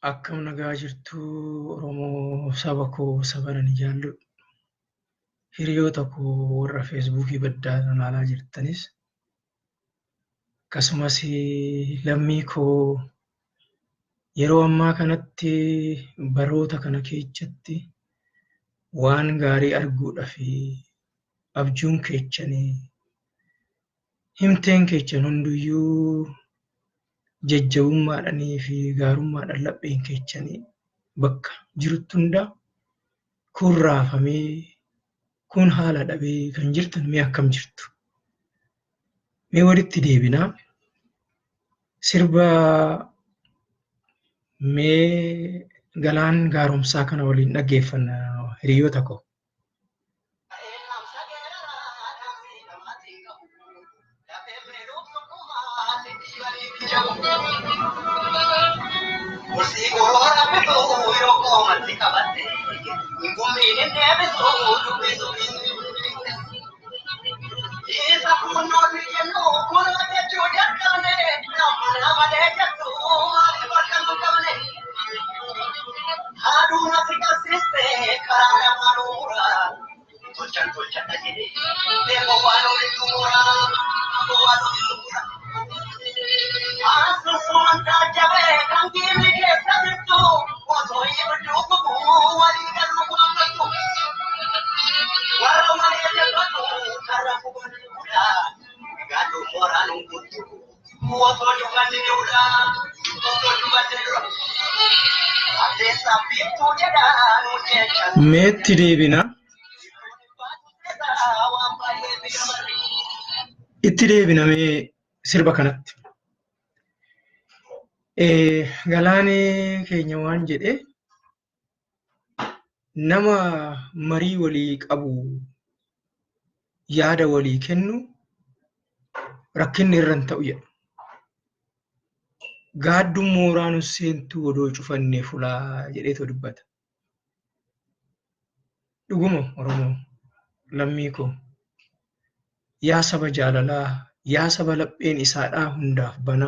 Akkam nagaa jirtu Oromoo saba koo sabarani jaallu hiriyoota koo warra feesbuukii baddaa ilaalaa jirtanis akkasumas lammii koo yeroo ammaa kanatti baroota kana keessatti waan gaarii arguudhaaf abjuun keechanii himteen keechan hunduyyuu jajjabummaadhaanii fi gaarummaadhaan lapheen keechanii bakka jirtu hunda kun raafamee kun haala dhabee kan jirtan mee akkam jirtu? Mee walitti deebinaa sirba mee galaan gaaromsaa kana waliin dhaggeeffanna hiriyoota koo. Meetti deebina itti deebinamee sirba kanatti galaanee keenya waan jedhe nama marii walii qabu yaada walii kennu rakkinni irran ta'u jedha. Gaadduun mooraan seentuu odoo cufannee fulaa jedheetu dubbata. Dhuguma Oromoo lammii koo yaa saba jaalalaa yaa saba lapheen isaadhaa hundaaf bana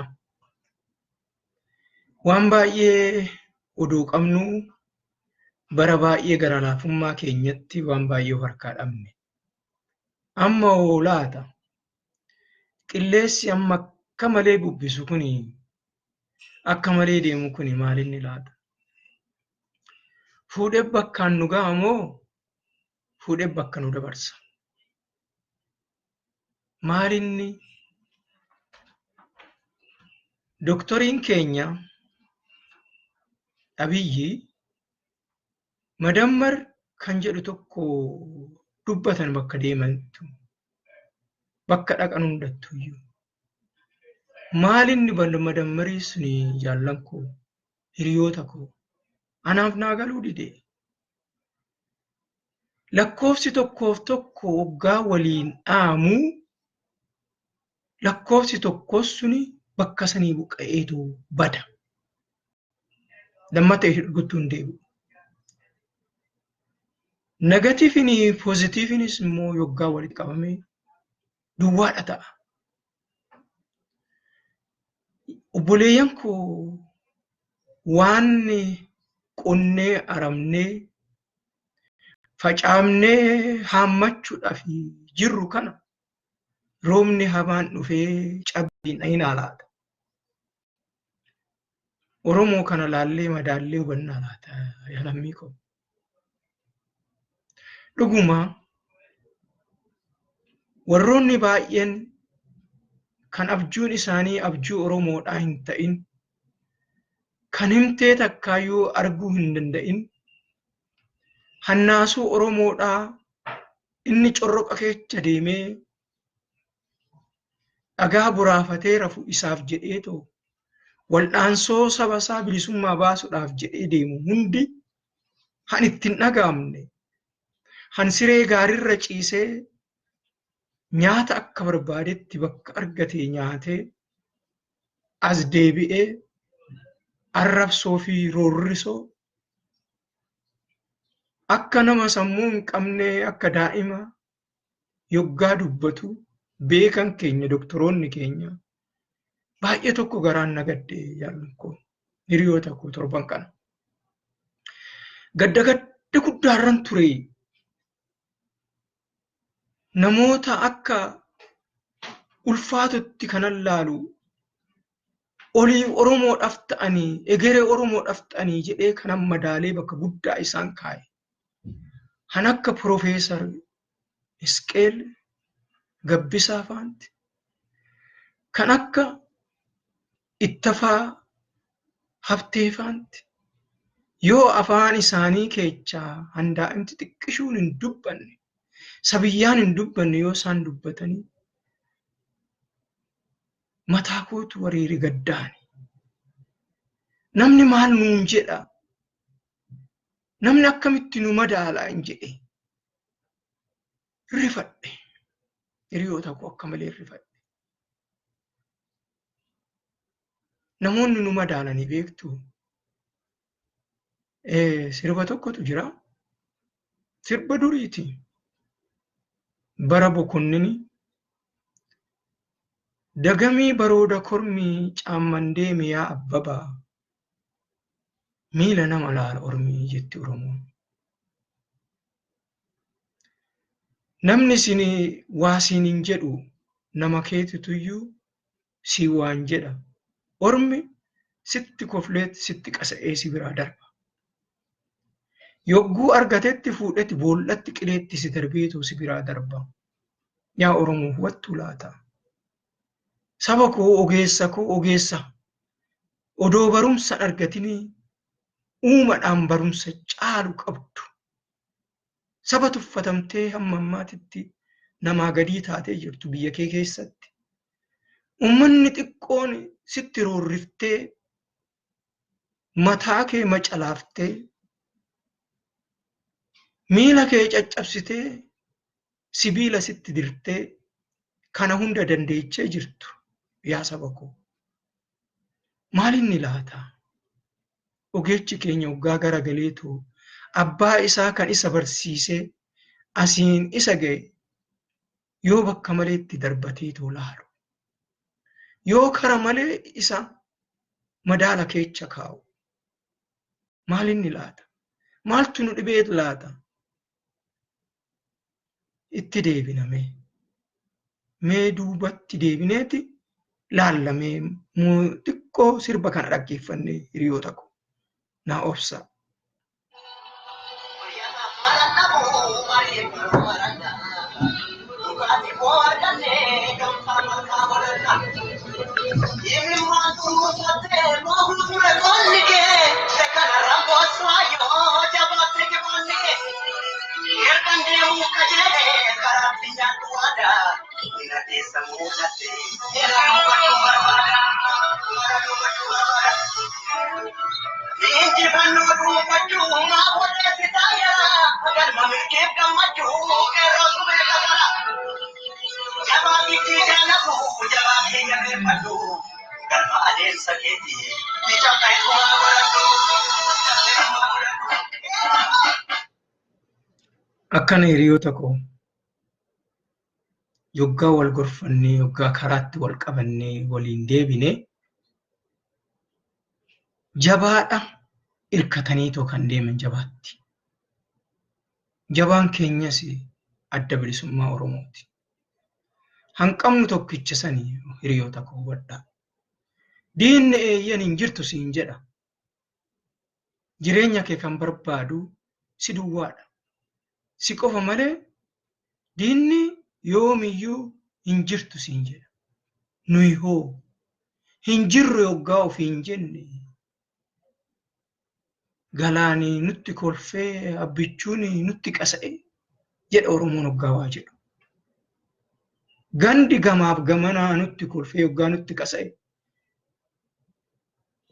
waan baay'ee odoo qabnu bara baay'ee gara laafummaa keenyatti waan baay'ee harkaa dhabne amma oolaata qilleessi amma akka malee bubbisu kuni akka malee deemu kuni maalinni laata fuudhee bakkaan nu ga'a moo fuudhee bakka nu dabarsa maalinni doktoriin keenya Abiyyi madammar kan jedhu tokko dubbatan bakka deemantu bakka dhaqan hundattuyyuu maalinni ballo madammarii suni jaallan koo hiriyoota koo anaaf naa galuu dide lakkoofsi tokkoof tokko waggaa waliin dhaamu lakkoofsi tokkos suni bakka sanii buqqa'eetu bada lammata guttuu hin deebi'u. Negatiivini poozitiivinis immoo yoggaa walitti qabamee duwwaadha ta'a. Obboleeyyan koo waan qonnee aramnee facaamnee haammachuudhaaf jirru kana roobni hamaan dhufee cabbiin aynaa laata. Oromoo kana laallee madaallee hubannaa laata yaa lammii koo. Dhuguma warroonni baay'een kan abjuun isaanii abjuu Oromoodhaa hin ta'in kan himtee takkaayyuu arguu hin danda'in hannaasuu Oromoodhaa inni corroqa keessa deemee dhagaa buraafatee rafu isaaf jedheetoo waldhaansoo saba isaa bilisummaa baasuudhaaf jedhee deemu hundi han ittiin dhagaamne han siree gaariirra ciisee nyaata akka barbaadetti bakka argate nyaatee as deebi'ee arrabsoo fi roorrisoo akka nama sammuu hin qabne akka daa'ima yoggaa dubbatu beekan keenya doktoroonni keenya baay'ee tokko garaan nagadde jaallan koo hiriyoota koo torban kana. Gadda guddaarran ture. Namoota akka ulfaatutti kanan laalu olii Oromoodhaaf ta'anii, egeree Oromoodhaaf ta'anii jedhee kanan madaalee bakka guddaa isaan kaa'e. Han akka Profeesar Isqeel Gabbisaa faanti, kan akka Ittafaa Habtee faanti, yoo afaan isaanii keechaa handaa'imti xiqqishuun hin dubbanne, sabiyyaan hin dubbanne yoo isaan dubbatanii mataa kootu wariiri gaddaani. Namni maal nuun jedha? Namni akkamitti nu madaalaa hin jedhe. Rifadhe. Hiriyoota koo akka malee rifadhe. Namoonni nu madaalanii beektu. Sirba tokkotu jira. Sirba duriiti. Bara Bokonnini. Dagamii barooda kormii caamman deeme yaa abbabaa. Miila nama laala ormii jetti Oromoon. Namni isin waa siin hin jedhu nama keetituyyuu si waan jedha. Ormi sitti kofleet sitti qasa'ee si biraa darba. Yogguu argatetti fuudhetti boollatti qileetti si darbeetu si biraa darba. Yaa Oromoo hubattuu laata? Saba koo ogeessa. Odoo barumsa argatinii uumadhaan barumsa caalu qabdu. Saba tuffatamtee hamma ammaatitti namaa gadii taatee jirtu biyya kee keessatti. Uummanni xiqqoon sitti roorriftee mataa kee macalaaftee miila kee caccabsitee sibiila sitti dirtee kana hunda dandeechee jirtu yaa saba koo. Maalinni laata? Ogeechi keenya waggaa garagaleetu abbaa isaa kan isa barsiisee asiin isa ga'e yoo bakka maleetti darbateetoo laalu. Yoo kara malee isa madaala keecha kaa'u. Maalinni laata? Maaltu nu dhibeet laata? Itti deebinamee. Mee duubatti deebineeti laallamee xiqqoo sirba kana dhaggeeffannee hiriyoota koo. Naa obsa. Akkana hiriyoota koo yoggaa wal gorfannee yoggaa karaatti wal qabannee waliin deebine jabaadha irkataniitoo kan deeman jabaatti. Jabaan keenyas adda bilisummaa Oromooti. Hanqamnu tokkicha sanii hiriyoota koo hubadhaa. Diinni eeyyan hin jirtu siin jedha. Jireenya kee kan barbaadu si duwwaadha. Si qofa malee diinni yoomiyyuu hin jirtu siin jedha. Nuyi hoo hin jirru yoggaa ofii hin jenne galaanii nutti kolfee abbichuun nutti qasa'e jedha Oromoon hoggaa waa jedhu. Gandi gamaaf gamanaa nutti kolfee yoggaa nutti qasa'e.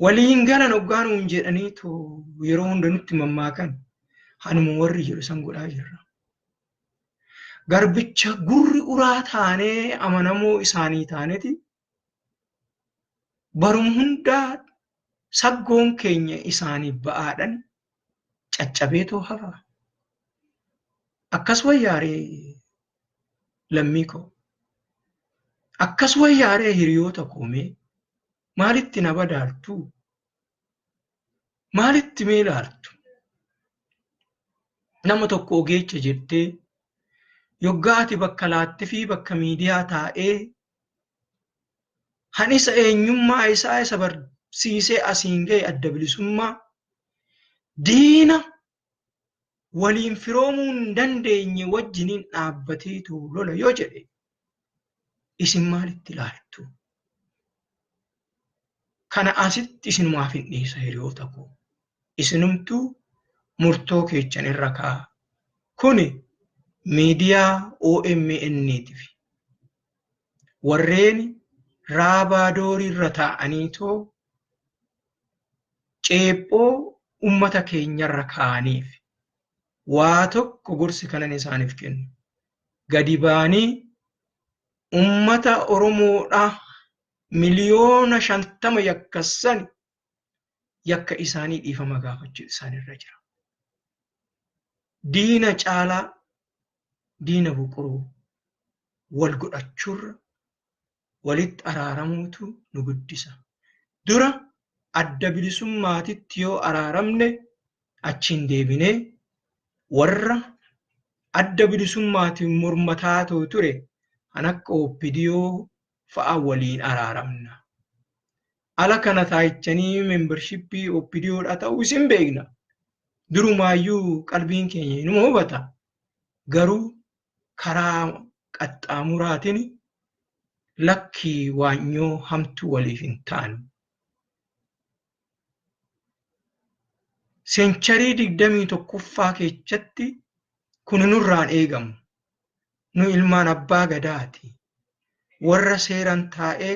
Waliin galan hoggaa nuun jedhaniitu yeroo hunda nutti mammaakan hanuma warri jedhu san godhaa jirra. Garbicha gurri uraa taanee amanamoo isaanii taaneti barum hundaa saggoon keenya isaanii ba'aadhan caccabeetoo hafa. Akkas wayyaaree lammii koo. Akkas wayyaaree hiriyoota koomee maalitti na badaaltuu? maalitti mee ilaaltu? Nama tokko ogeecha jettee yoggaa ati bakka laatte fi bakka miidiyaa taa'ee han isa eenyummaa isaa isa barsiisee asiin ga'e adda bilisummaa diina waliin firoomuu hin dandeenye wajjiniin dhaabbateetu lola yoo jedhe isin maalitti ilaaltu? Kana asitti isinumaaf hin dhiisa hiriyoota koo. Isinumtuu murtoo keechan irra kaa'a. Kuni miidiyaa OMN'tiif warreen raabaadorii irra taa'aniitoo ceephoo ummata keenyarra kaa'aniif waa tokko gorsi kanan isaaniif kennu. Gadi baanii ummata Oromoodhaa miliyoona 50 yakkassan yakka isaanii dhiifama gaafachuu isaanirra jira. Diina caalaa diina buquruu wal godhachuurra walitti araaramuutu nu guddisa. Dura adda bilisummaatitti yoo araaramne achiin deebinee warra adda bilisummaatiin mormataatoo ture kan akka OPDO fa'a waliin araaramna. Ala kana taa'ichanii membershippii OPDOdha ta'uu isin beekna. Durumaayyuu qalbiin keenya inuma hubata. Garuu karaa qaxxaamuraatiin lakkii waanyoo hamtuu waliif hin taanu. Seencharii 21ffaa keessatti kun nurraan eegamu. Nu ilmaan abbaa gadaati. Warra seeran taa'ee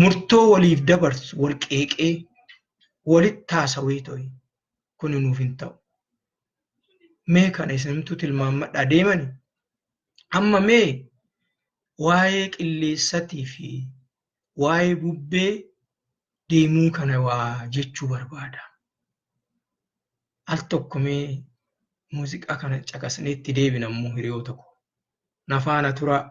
murtoo waliif dabarsu wal qeeqee walitti haasawee to'i. Kun nuuf hin ta'u. Mee kana isinimtu tilmaammadhaa deemani. Amma mee waa'ee qilleessatii fi waa'ee bubbee deemuu kana waa jechuu barbaada. Al tokko mee muuziqaa kana caqasneetti deebina immoo hiriyoota koo. Na faana turaa.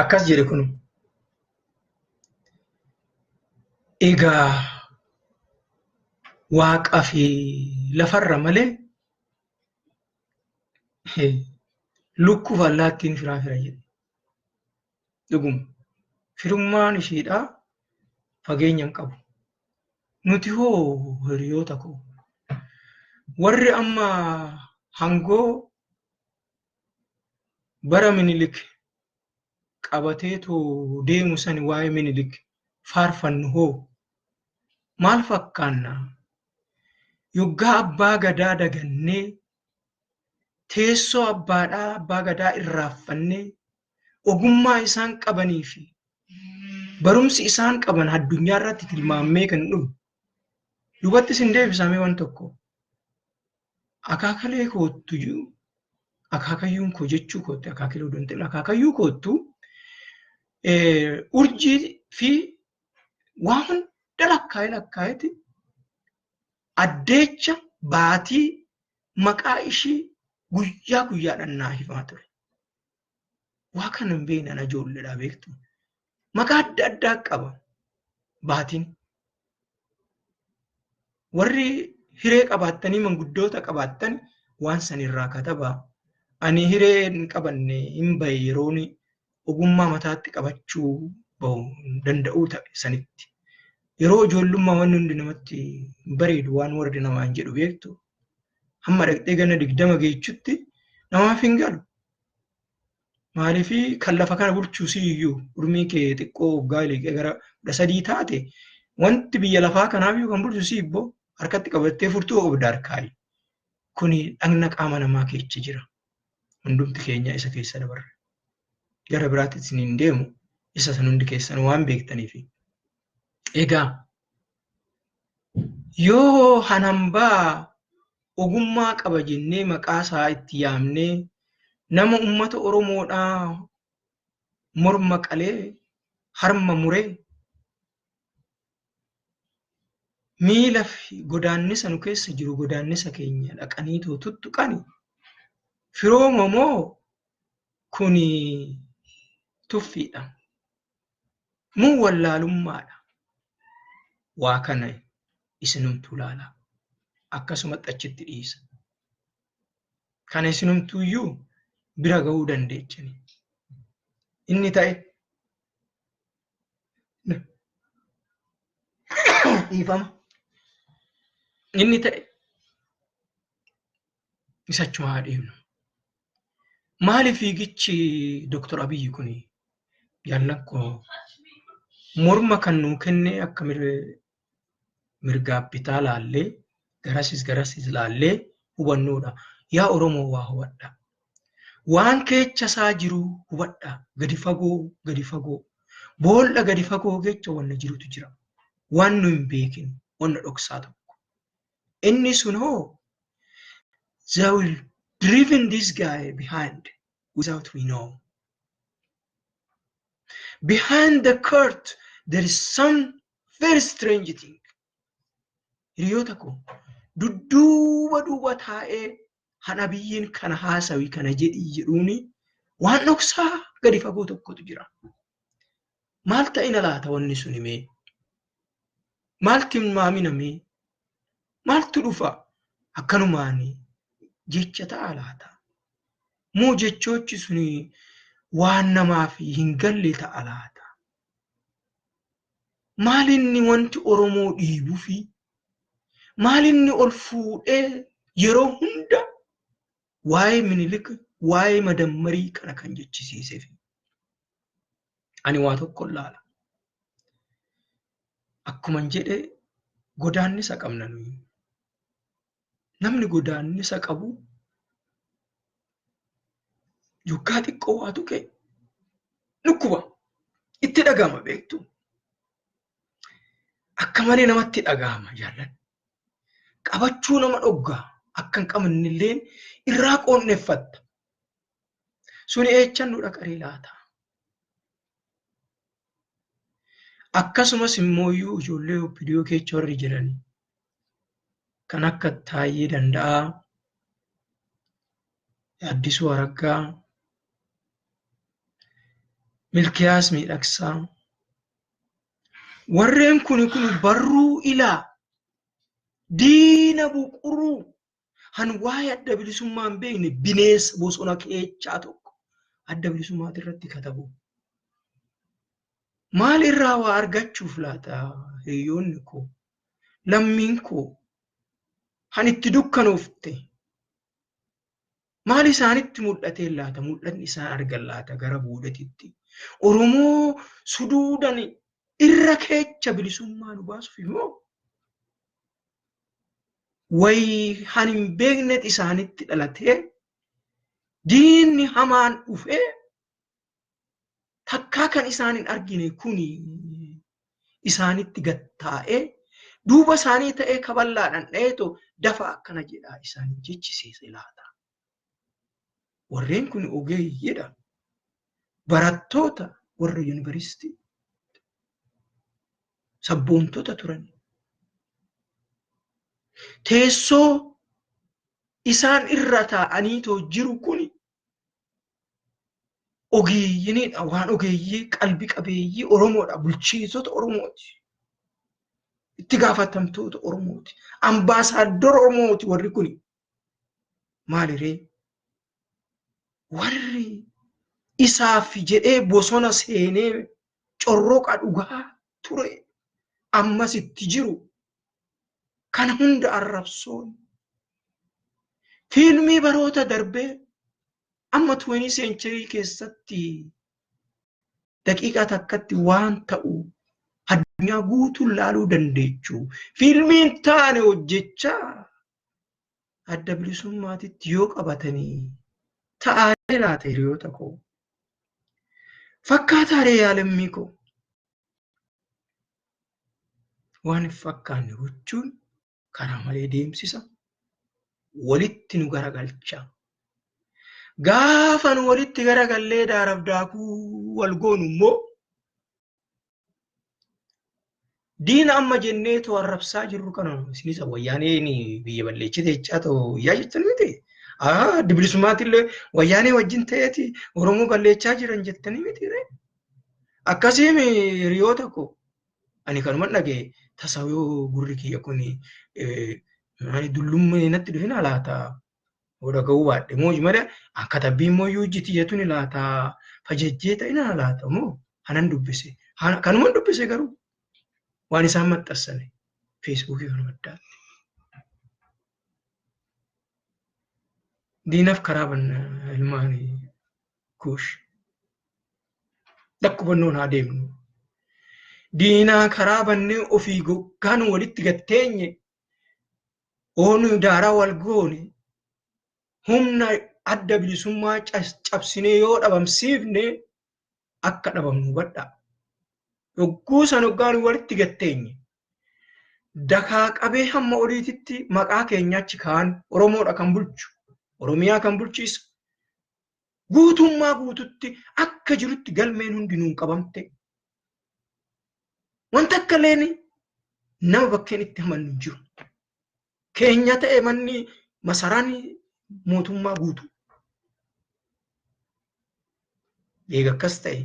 Akkas jedhe kun egaa waaqa fi lafarra malee lukkuuf allaattiin firaa fira jedhe. Dhuguma firummaan ishiidhaa fageenya hin qabu. Nuti hoo hiriyoota koo warri amma hangoo bara Minilik qabateetu deemu sani waa'ee Minilik faarfannu hoo maal fakkaanna? Yoggaa abbaa gadaa dagannee teessoo abbaa gadaa irraaffannee ogummaa isaan qabanii fi barumsi isaan qaban addunyaa irratti tilmaammee kan dhufu lubatti sin deebisamee waan tokko akaakalee koottu akaakayyuun koo jechuu kootti akaakilee udonteen akaakayyuu koottu urjii fi waan hunda lakkaa'eeti addeecha baatii maqaa ishii guyyaa guyyaadhaan naa himaa ture. Waa kana hin beeknan ijoolleedhaa beektu. Maqaa adda addaa qaba baatiin. Warri hiree qabaattanii manguddoota qabaattan waan sanirraa katabaa. Ani hiree hin qabanne hin bahe yeroon ogummaa mataatti qabachuu danda'uu ta'e sanitti. Yeroo ijoollummaa wanni hundi namatti bareedu waan warri namaan jedhu beektu hamma dhaqxee ganna 20 geechutti namaaf hin galu. Maaliifi kan lafa kana bulchuu siyyuu urmii kee xiqqoo waggaa liqee gara 13 taate wanti biyya lafaa kanaaf kan bulchu sibboo harkatti qabattee furtuu obda harkaayi. Kuni dhagna qaama namaa keessa jira. Hundumti keenya isa keessa dabarre. Gara biraatti isin hin deemu isa san hundi keessan waan beektaniif. Egaa yoo hanambaa ogummaa qaba jennee maqaa isaa itti yaamnee nama ummata Oromoodhaa morma qalee harma muree miila fi godaannisa nu keessa jiru godaannisa keenya dhaqanii tuttuqani firooma moo kuni tuffiidha muu wallaalummaadha. Waa kana isinumtuu ilaalaa akkasumatti achitti dhiisa. Kana isinumtuuyyuu bira ga'uu dandeechani. Inni ta'e dhiifama. Inni ta'e isa achuma haa dhiifnu. Maaliif fiigichi Dr. Abiyyi kuni jaallakkoo morma kan nuu kenne akka mirgaa bitaa laallee garasis laallee hubannoodha. Yaa Oromoo waa hubadha. Waan keessa isaa jiru hubadha. Gadi fagoo. Boolla gadi fagoo keessa wanna jirutu jira. Waan nu hin beekin wanna dhoksaa tokko. Inni sun hoo they will driven this guy behind without we know. Behind the curtain there is some very strange thing. Hiriyoota ko dudduuba taa'ee hana biyyiin kana haasawi kana jedhuuni waan dhoksaa gadi fagoo tokkotu jira. Maal ta'ina laata wanni sun himee? Maalti maaminamee? Maaltu dhufa? Akkanumaanii jecha ta'a laata? Moo jechoochi suni waan namaaf hin galle ta'a laata? Maalinni wanti Oromoo dhiibuu fi maalinni ol fuudhee yeroo hunda waa'ee Minilik waa'ee madammarii kana kan jechisiiseef. Ani waa tokko laala. Akkuman jedhe godaannisa qabna nuyi. Namni godaannisa qabu yookaan xiqqoo waa tuqe dhukkuba itti dhagahama beektu. Akka malee namatti dhagahama jaalladha. Qabachuu nama dhoggaa akka hin qabannillee irraa qoonneeffatta. Suni eechannuudha qaree laata. Akkasumas immoo ijoollee viidiyoo keessa warri jiran kan akka Taayyee Danda'aa, Addisuu Araggaa, Milkiyaas Miidhagsaa warreen kun barruu ilaa diina buquruu han waa'ee adda bilisummaa hin beekne bineensa bosona keessaa tokko adda bilisummaati irratti katabu. Maal irraa waa argachuuf laata hiriyoonni koo lammiin koo han itti dukkanofte maal isaanitti mul'atee laata mul'anni isaan argan laata gara boodatitti Oromoo suduudan irra keessa bilisummaa nu baasuuf immoo way han hin beeknet isaanitti dhalatee diinni hamaan dhufee takkaa kan isaan hin argine kuni isaanitti gattaa'ee duuba isaanii ta'ee kaballaadhaan dheeto dafa akkana jedhaa isaanii jechisiise laata. Warreen kun ogeeyyiidha. Barattoota warra yuunivarsiitii sabboontota turan. Teessoo isaan irra taa'anii jiru kuni ogeeyyiinidha. Waan ogeeyyii qalbii qabeeyyii Oromoodha. Bulchiisota Oromooti. Itti gaafatamtoota Oromooti. Ambaasaadora Oromooti warri kuni. Maaliree? Warri isaaf jedhee bosona seenee corroqa dhugaa ture ammas itti jiru kana hunda arrabsoon fiilmii baroota darbee amma 20 century keessatti daqiiqaa takkatti waan ta'u addunyaa guutuu laaluu dandeechuu fiilmiin taane hojjechaa adda bilisummaatitti yoo qabatanii ta'anii laata hiriyoota koo fakkaataaree yaalammii koo waan hin fakkaanne gochuun karaa malee deemsisa walitti nu garagalcha gaafa nu walitti garagallee daaraaf daakuu wal goonu immoo diina amma jenneetu arrabsaa jirru kana isinis wayyaaneen biyya balleessite jechaa ta'u yaa jettan miti adda bilisummaattillee wayyaanee wajjin ta'eeti Oromoo balleessaa jiran jettanii miti akkasiin hiriyoota koo ani kanuma dhagee tasawoo gurri kiyya kun dullummaa natti dhufina laata oda ga'uu baadhe moo malee akka tabbii immoo yuujjiti jettuun laata fajejjee ta'ina laata moo hanan dubbise kanuma dubbise garuu waan isaan maxxansane feesbuukii kana maddaatti. Diinaaf karaa banna ilmaan kuush. Dakkubannoon haa deemnu. Diinaa karaa bannee ofii goggaan walitti gatteenye oonu daaraa wal goone humna adda bilisummaa cabsinee yoo dhabamsiifne akka dhabamnu badhaa. Yogguu san hoggaan walitti gatteenye dakaa qabee hamma oliititti maqaa keenyaachi kaan Oromoodha kan bulchu Oromiyaa kan bulchiisu guutummaa guututti akka jirutti galmeen hundinuu qabamte wanta akka leeni nama bakkeen itti hamannu hin jiru keenya ta'e manni masaraan mootummaa guutu eega akkas ta'e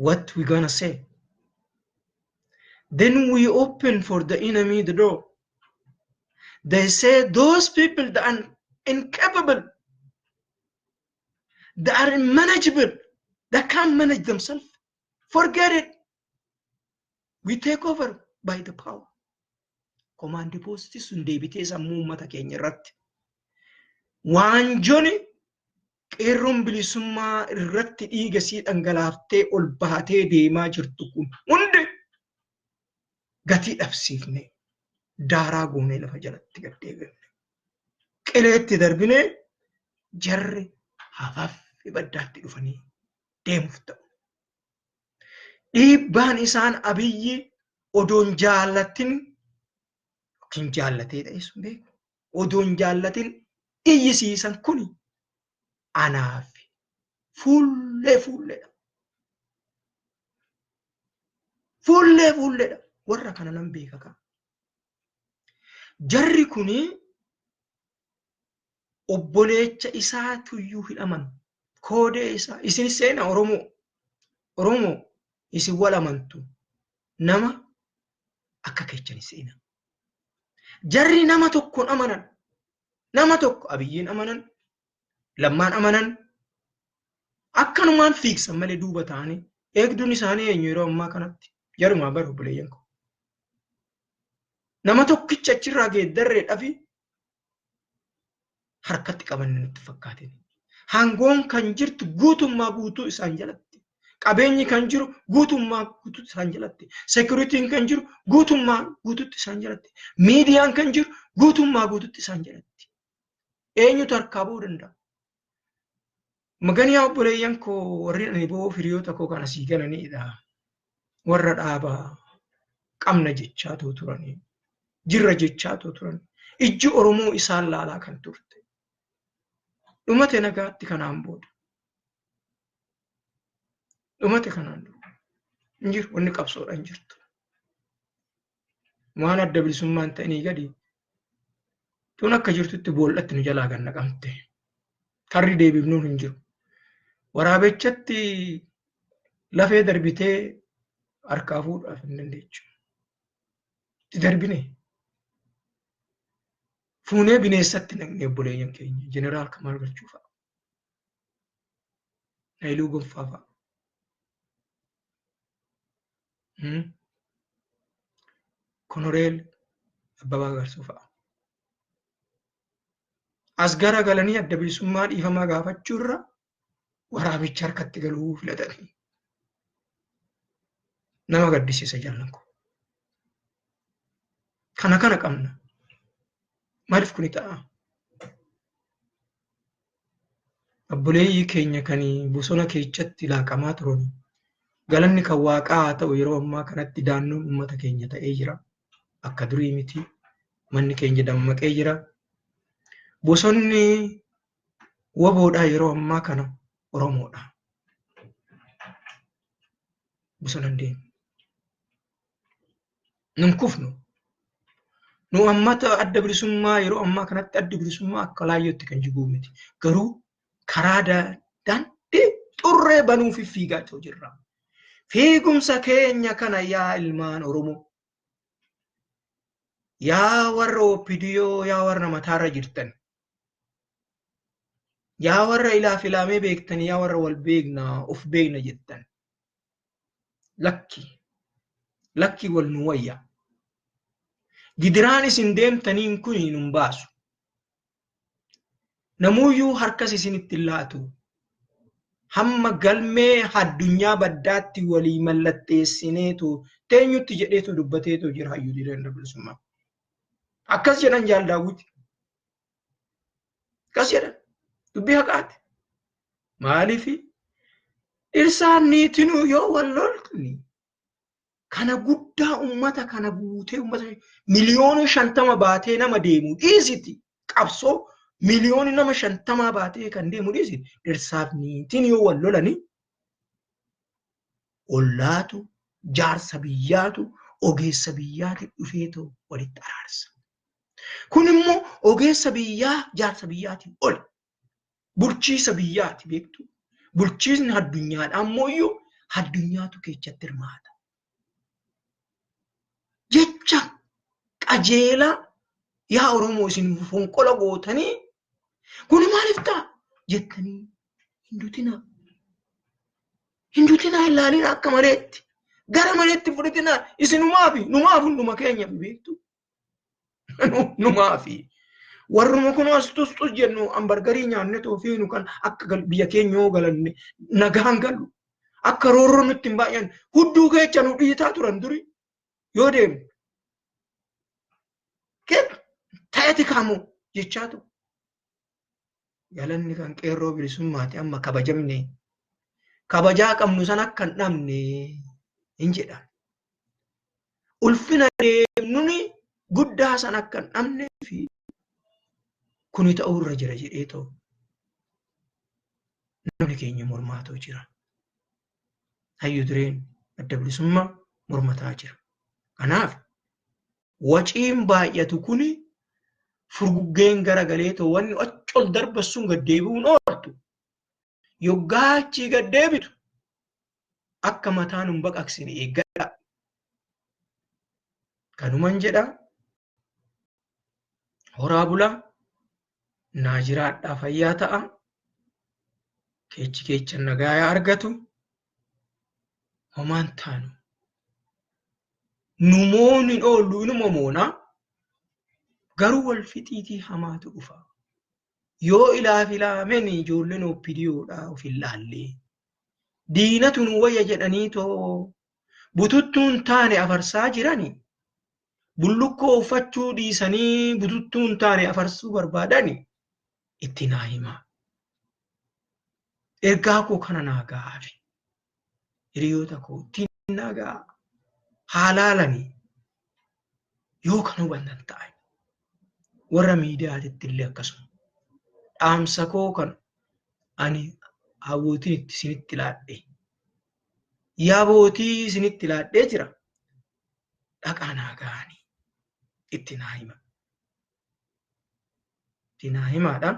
what we gonna say? Then we open for the enemy the door. They say those people that are incapable, that are unmanageable, that can't manage themselves. Forget it. We take over by the power. Command post sun deebitee sammuu uummata keenya irratti. Waanjoni qeerroon bilisummaa irratti dhiiga sii dhangalaaftee ol baatee deemaa jirtu kun hundi gatii dhabsiifne daaraa goonee lafa jalatti gad deebifne qileetti darbine jarri hafaffi baddaatti dhufanii deemuuf ta'u. Dhiibbaan isaan Abiyyi odoon jaallatin yookiin jaallatee ta'e sun beeku odoon jaallatin iyyisiisan kuni anaaf fuulleedha. Fuulleedha. Warra kana nan beeka ka. Jarri kuni obboleecha isaa tuyyuu hidhaman koodee isaa isin seena Oromoo isin wal amantu nama akka keechani seena. Jarri nama tokkoon amanan nama tokko Abiyyiin amanan Lammaan amanan akkanumaan fiigsan malee duuba ta'anii eegduun isaanii eenyu yeroo ammaa kanatti jarumaa baru buleeyyan ko. Nama tokkicha achirraa geeddarreedhaa fi harkatti qabanne nutti fakkaate. Hangoon kan jirtu guutummaa guutuu isaan jalatti. Qabeenyi kan jiru guutummaa guutuu isaan jalatti. Sekuritiin kan jiru guutummaa guutuutti isaan jalatti. Miidiyaan kan jiru guutummaa guutuutti isaan jalatti. Eenyutu harkaa ba'uu danda'a? Maganii obboleeyyan koo warri ani boo hiriyoota koo kana sii gananiidha. Warra dhaabaa qabna jechaatoo turanii jirra jechaatoo turan ijji Oromoo isaan laalaa kan turte. Dhumate nagaatti kanaan booda. Dhumate kanaan booda. Injiru wanni qabsoodhaan jirtu. Waan adda bilisummaan ta'anii gadi tun akka jirtutti boollatti nu jalaa gan naqamte. Karri deebifnuun hin jiru. Waraabechatti lafee darbitee harkaa fuudhaaf hin dandeechu. Itti darbine. Fuunee bineensatti naqnee obboleeyyan keenya jeneraal Kamaal Galchuu fa'a. Hailuu Gonfaa fa'a. Konoreel Abbabaa Garsuu fa'a. As gara galanii adda bilisummaa dhiifamaa gaafachuu irra waraabicha harkatti galuu filatanii. Nama gaddisiisa jaallan koo. Kana qabna. Maaliif kuni ta'a? Obboleeyyii keenya kan bosona keessatti laaqamaa turan galanni kan waaqaa haa ta'u yeroo ammaa kanatti daannoon uummata keenya ta'ee jira. Akka durii miti. Manni keenya dammaqee jira. Bosonni waboodhaa yeroo ammaa kana Oromoodha. Bosona hin deemu. Nun kufnu. Nu ammata adda bilisummaa yeroo ammaa kanatti adda bilisummaa akka laayyootti kan jiguu miti. Garuu karaa daandii xurree banuuf fiigaa jirra. Fiigumsa keenya kana yaa ilmaan Oromoo. Yaa warra OPDO, yaa warra mataarra jirtan. Yaa warra ilaaf ilaamee beektan, yaa warra wal beekna, of beekna jettan. Lakki wal nu wayya. Gidiraan isin deemtaniin kun nun baasu. Namuyyuu harkas isinitti laatu. Hamma galmee addunyaa baddaatti walii mallatteessineetu teenyutti jedheetu dubbateetu jira hayyuu dirreen bilisummaa. Akkas jedhan Jaal Daawwiti. Akkas jedhan dubbii haqaati. Maaliifi dhirsaan niitinuu yoo wal loltuni kana guddaa ummata kana guutee ummata miliyoona 50 baatee nama deemu dhiisiti. Qabsoo miliyoona nama 50 baatee kan deemu dhiisiti. Dhirsaaf niitiin yoo wal lolani ollaatu jaarsa biyyaatu ogeessa biyyaati dhufeetoo walitti araarsa. Kun immoo ogeessa biyyaa jaarsa biyyaati ol. Bulchiisa biyyaati beektu. Bulchiisni addunyaadha ammoo addunyaatu keessatti hirmaata. Jecha qajeela yaa Oromoo isin fonqola gootanii kun maaliif ta'a jettanii hinduutinaa ilaalin akka maleetti gara maleetti fudhatinaa isinumaafi numaaf hunduma keenya beektu. Numaafi warruma kun as tustus jennu hambargarii nyaanne toofiinu kan akka biyya keenya yoo galanne nagaan galu akka roorroo nutti hin baay'an hudduu keessa nu dhiitaa turan duri yoo deemu ta'eti kaamu jechaatu galanni kan qeerroo bilisummaati amma kabajamne kabajaa qabnu san akka hin dhabne hin jedhan ulfina deemnuni guddaa san akka hin dhabnee fi kuni ta'uu irra jira jedhee ta'u namni keenya mormaatoo jira. Hayyuu direen adda bilisummaa mormataa jira. Kanaaf waciin baay'atu kuni furguggeen garagalee ta'u wanni achol darbassuun gaddeebi'uun ooltu yoggaa achii gaddeebitu akka mataan hin baqaqsine eeggadha. Kanuman jedha horaa bulaa naa jiraadhaa fayyaa ta'a. Keechi keechan nagaa argatu homaan taanu. Numoonni oollu inuma moona garuu wal fixiitii hamaatu dhufa. Yoo ilaaf ilaamen ijoolleen OPDOdha of ilaallee diinatu nu wayya jedhanii too bututtuun taane afarsaa jirani. Bullukkoo uffachuu dhiisanii bututtuun taane afarsuu barbaadani itti naa himaa. Ergaa koo kana naa gaafi. Hiriyoota koo ittiin naa gaa haalaalanii yoo kan hubannan ta'an warra miidiyaatitti illee akkasuma dhaamsa koo kan ani hawwootiin itti isinitti laadhee yaabootii isinitti laadhee jira dhaqaa naa gaanii itti naa hima. Itti naa himaadha.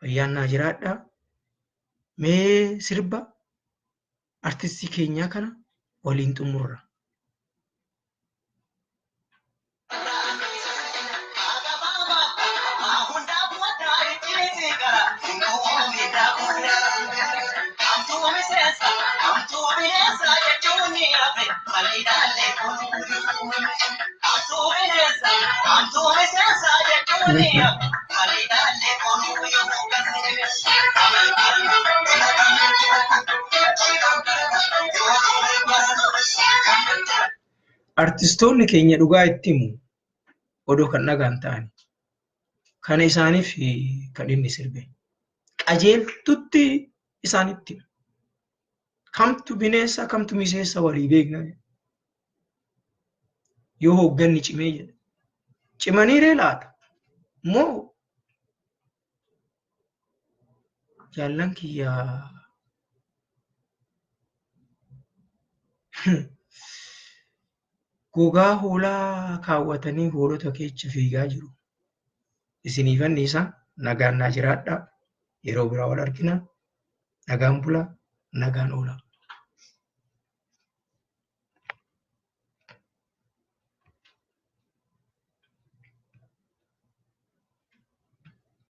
Fayyaan naa jiraadha. Mee sirba artistii keenyaa kana waliin xumurra. Artistoonni keenya dhugaa itti himu odoo kan dhagaan ta'ani. Kana isaaniif kan inni sirbe. Qajeeltutti isaanitti hima. Kamtu bineensa kamtu miseensa walii beekna. Yoo hoogganni cimee jedha. Cimaniiree laata? Moo jaallan kiyyaa gogaa hoolaa kaawwatanii hoolota keessa fiigaa jiru. Isinii fannisaa nagaan naa jiraadhaa. Yeroo biraa wal argina. Nagaan bulaa, nagaan oolaa.